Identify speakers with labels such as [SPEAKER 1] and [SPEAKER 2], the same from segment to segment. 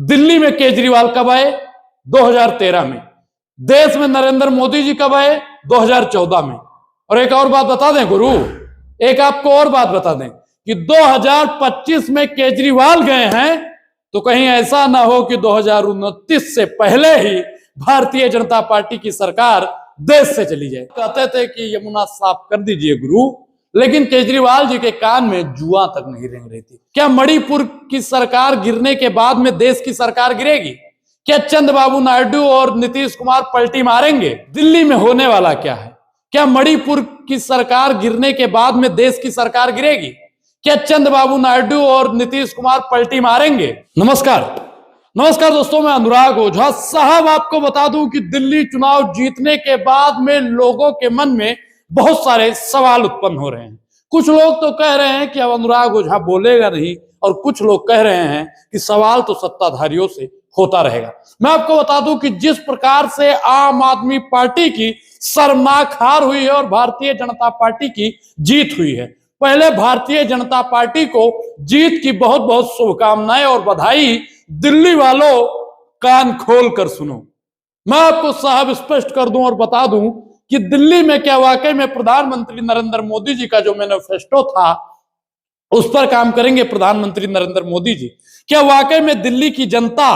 [SPEAKER 1] दिल्ली में केजरीवाल कब आए? 2013 में। देश में नरेंद्र मोदी जी कब आए? 2014 में। और एक और बात बता दें गुरु, एक आपको और बात बता दें कि 2025 में केजरीवाल गए हैं तो कहीं ऐसा ना हो कि 2029 से पहले ही भारतीय जनता पार्टी की सरकार देश से चली जाए। कहते थे कि यमुना साफ कर दीजिए गुरु, लेकिन केजरीवाल जी के कान में जुआ तक नहीं रेंग रही थी। क्या मणिपुर की सरकार गिरने के बाद में देश की सरकार गिरेगी? क्या चंद्रबाबू नायडू और नीतीश कुमार पलटी मारेंगे? दिल्ली में होने वाला क्या है? क्या मणिपुर की सरकार गिरने के बाद में देश की सरकार गिरेगी? क्या चंद्रबाबू नायडू और नीतीश कुमार पलटी मारेंगे? नमस्कार दोस्तों, मैं अनुराग ओझा साहब आपको बता दूं कि दिल्ली चुनाव जीतने के बाद में लोगों के मन में बहुत सारे सवाल उत्पन्न हो रहे हैं। कुछ लोग तो कह रहे हैं कि अब अनुराग ओझा बोलेगा नहीं, और कुछ लोग कह रहे हैं कि सवाल तो सत्ताधारियों से होता रहेगा। मैं आपको बता दूं कि जिस प्रकार से आम आदमी पार्टी की शर्मनाक हार हुई है और भारतीय जनता पार्टी की जीत हुई है, पहले भारतीय जनता पार्टी को जीत की बहुत बहुत शुभकामनाएं और बधाई। दिल्ली वालों, कान खोल कर सुनो, मैं आपको साहब स्पष्ट कर दूं और बता दूं कि दिल्ली में क्या वाकई में प्रधानमंत्री नरेंद्र मोदी जी का जो मैनिफेस्टो था उस पर काम करेंगे प्रधानमंत्री नरेंद्र मोदी जी? क्या वाकई में दिल्ली की जनता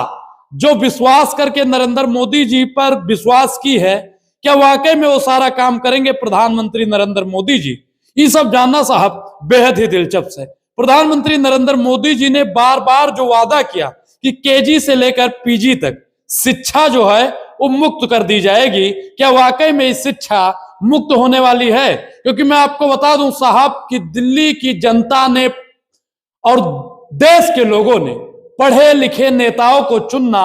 [SPEAKER 1] जो विश्वास करके नरेंद्र मोदी जी पर विश्वास की है, क्या वाकई में वो सारा काम करेंगे प्रधानमंत्री नरेंद्र मोदी जी? ये सब जानना साहब बेहद ही दिलचस्प है। प्रधानमंत्री नरेंद्र मोदी जी ने बार बार जो वादा किया कि केजी से लेकर पीजी तक शिक्षा जो है वो मुक्त कर दी जाएगी, क्या वाकई में इस शिक्षा मुक्त होने वाली है? क्योंकि मैं आपको बता दूं साहब कि दिल्ली की जनता ने और देश के लोगों ने पढ़े लिखे नेताओं को चुनना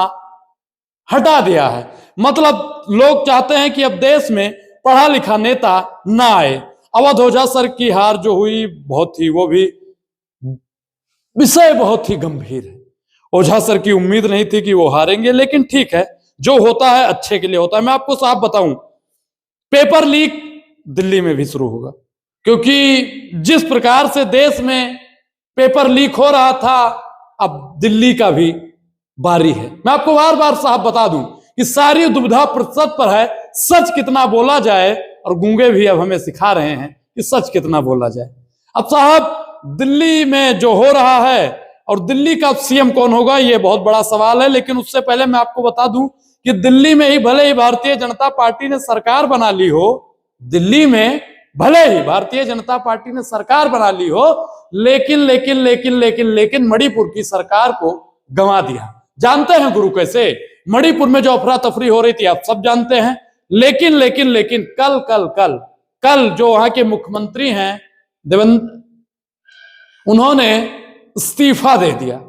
[SPEAKER 1] हटा दिया है। मतलब लोग चाहते हैं कि अब देश में पढ़ा लिखा नेता ना आए। अवध ओझा सर की हार जो हुई वो भी विषय बहुत ही गंभीर है। ओझा सर की उम्मीद नहीं थी कि वो हारेंगे, लेकिन ठीक है, जो होता है अच्छे के लिए होता है। मैं आपको साफ बताऊं, पेपर लीक दिल्ली में भी शुरू होगा, क्योंकि जिस प्रकार से देश में पेपर लीक हो रहा था, अब दिल्ली का भी बारी है। मैं आपको बार बार साहब बता दूं कि सारी दुविधा प्रतिशत पर है, सच कितना बोला जाए, और गूंगे भी अब हमें सिखा रहे हैं कि सच कितना बोला जाए। अब साहब दिल्ली में जो हो रहा है, और दिल्ली का सीएम कौन होगा ये बहुत बड़ा सवाल है, लेकिन उससे पहले मैं आपको बता दूं कि दिल्ली में ही भले ही भारतीय जनता पार्टी ने सरकार बना ली हो, दिल्ली में भले ही भारतीय जनता पार्टी ने सरकार बना ली हो, लेकिन मणिपुर की सरकार को गंवा दिया। जानते हैं गुरु कैसे? मणिपुर में जो अफरा तफरी हो रही थी आप सब जानते हैं। लेकिन कल जो वहां के मुख्यमंत्री हैं देवेंद्र, उन्होंने इस्तीफा दे दिया।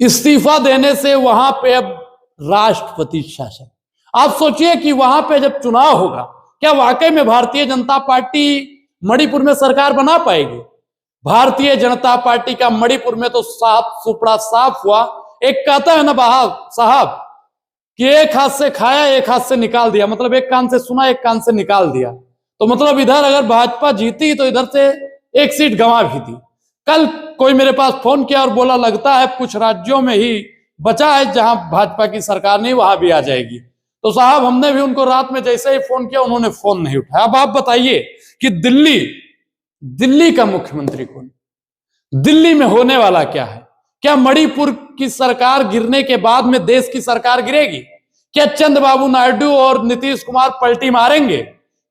[SPEAKER 1] इस्तीफा देने से वहां पे अब राष्ट्रपति शासन। आप सोचिए कि वहां पे जब चुनाव होगा, क्या वाकई में भारतीय जनता पार्टी मणिपुर में सरकार बना पाएगी? भारतीय जनता पार्टी का मणिपुर में तो साफ सुपड़ा साफ हुआ। एक कहता है ना साहब कि एक हाथ से खाया एक हाथ से निकाल दिया, मतलब एक कान से सुना एक कान से निकाल दिया। तो मतलब इधर अगर भाजपा जीती तो इधर से एक सीट गंवा भी दी। कल कोई मेरे पास फोन किया और बोला लगता है कुछ राज्यों में ही बचा है जहां भाजपा की सरकार नहीं, वहां भी आ जाएगी। तो साहब हमने भी उनको रात में जैसे ही फोन किया उन्होंने फोन नहीं उठाया। अब आप बताइए कि दिल्ली का मुख्यमंत्री कौन? दिल्ली में होने वाला क्या है? क्या मणिपुर की सरकार गिरने के बाद में देश की सरकार गिरेगी? क्या चंद्रबाबू नायडू और नीतीश कुमार पलटी मारेंगे?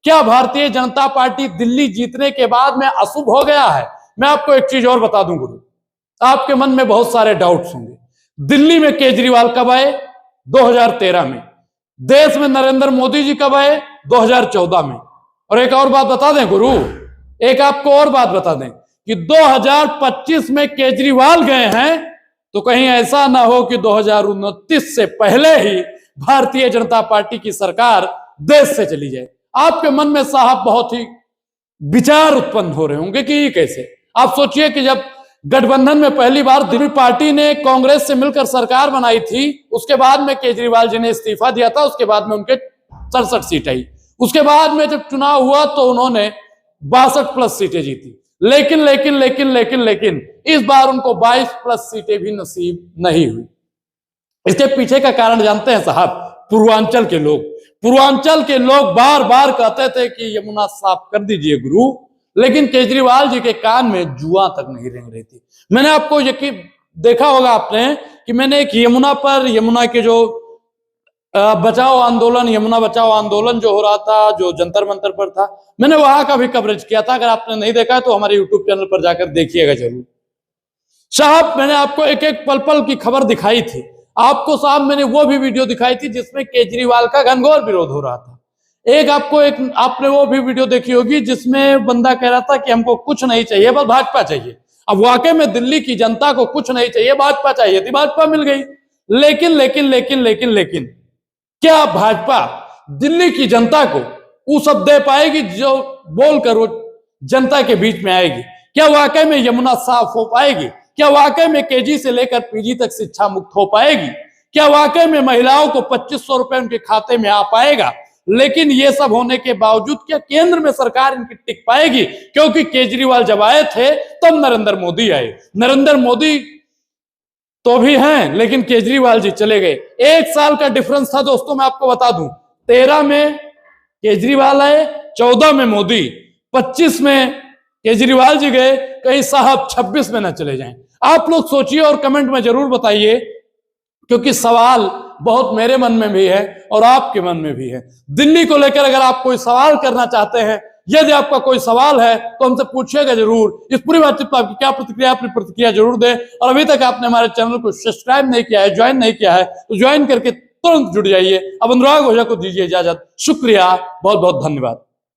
[SPEAKER 1] क्या भारतीय जनता पार्टी दिल्ली जीतने के बाद में अशुभ हो गया है? मैं आपको एक चीज और बता दूं गुरु, आपके मन में बहुत सारे डाउट्स होंगे। दिल्ली में केजरीवाल कब आए? 2013 में। देश में नरेंद्र मोदी जी कब आए? 2014 में। और एक और बात बता दें गुरु, एक आपको और बात बता दें कि 2025 में केजरीवाल गए हैं तो कहीं ऐसा ना हो कि 2029 से पहले ही भारतीय जनता पार्टी की सरकार देश से चली जाए। आपके मन में साहब बहुत ही विचार उत्पन्न हो रहे होंगे कि ये कैसे। आप सोचिए कि जब गठबंधन में पहली बार दिल्ली पार्टी ने कांग्रेस से मिलकर सरकार बनाई थी, उसके बाद में केजरीवाल जी ने इस्तीफा दिया था, उसके बाद में उनके 67 सीट आई। उसके बाद में जब चुनाव हुआ तो उन्होंने 62+ सीटें जीती। लेकिन इस बार उनको 22+ सीटें भी नसीब नहीं हुई। इसके पीछे का कारण जानते हैं साहब? पूर्वांचल के लोग। पूर्वांचल के लोग बार बार कहते थे कि यमुना साफ कर दीजिए गुरु, लेकिन केजरीवाल जी के कान में जुआ तक नहीं रेंग रही थी। मैंने आपको यकीन देखा होगा आपने कि मैंने एक यमुना पर, यमुना के जो बचाओ आंदोलन, यमुना बचाओ आंदोलन जो हो रहा था, जो जंतर मंतर पर था, मैंने वहां का भी कवरेज किया था। अगर आपने नहीं देखा है तो हमारे यूट्यूब चैनल पर जाकर देखिएगा जरूर। साहब मैंने आपको एक एक पल पल की खबर दिखाई थी। आपको साहब मैंने वो भी वीडियो दिखाई थी जिसमें केजरीवाल का घनघोर विरोध हो रहा था। आपने वो भी वीडियो देखी होगी जिसमें बंदा कह रहा था कि हमको कुछ नहीं चाहिए, बस भाजपा चाहिए। अब वाकई में दिल्ली की जनता को कुछ नहीं चाहिए, भाजपा चाहिए थी, भाजपा मिल गई। लेकिन लेकिन लेकिन लेकिन लेकिन क्या भाजपा दिल्ली की जनता को वो सब दे पाएगी जो बोलकर वो जनता के बीच में आएगी? क्या वाकई में यमुना साफ हो पाएगी? क्या वाकई में केजी से लेकर पीजी तक शिक्षा मुक्त हो पाएगी? क्या वाकई में महिलाओं को 2500 रुपए उनके खाते में आ पाएगा? लेकिन ये सब होने के बावजूद क्या केंद्र में सरकार इनकी टिक पाएगी? क्योंकि केजरीवाल जब आए थे तब नरेंद्र मोदी आए। नरेंद्र मोदी तो भी हैं, लेकिन केजरीवाल जी चले गए। 1 साल का डिफरेंस था दोस्तों, मैं आपको बता दूं। 13 में केजरीवाल आए, 14 में मोदी, 25 में केजरीवाल जी गए। कहीं साहब 26 में ना चले जाएं। आप लोग सोचिए और कमेंट में जरूर बताइए, क्योंकि सवाल बहुत मेरे मन में भी है और आपके मन में भी है। दिल्ली को लेकर अगर आप कोई सवाल करना चाहते हैं, यदि आपका कोई सवाल है तो हमसे पूछिएगा जरूर। इस पूरी बातचीत पर आपकी क्या प्रतिक्रिया, अपनी प्रतिक्रिया जरूर दें। और अभी तक आपने हमारे चैनल को सब्सक्राइब नहीं किया है, ज्वाइन नहीं किया है, तो ज्वाइन करके तुरंत जुड़ जाइए। अब अनुराग ओझा को दीजिए इजाजत। शुक्रिया, बहुत बहुत धन्यवाद।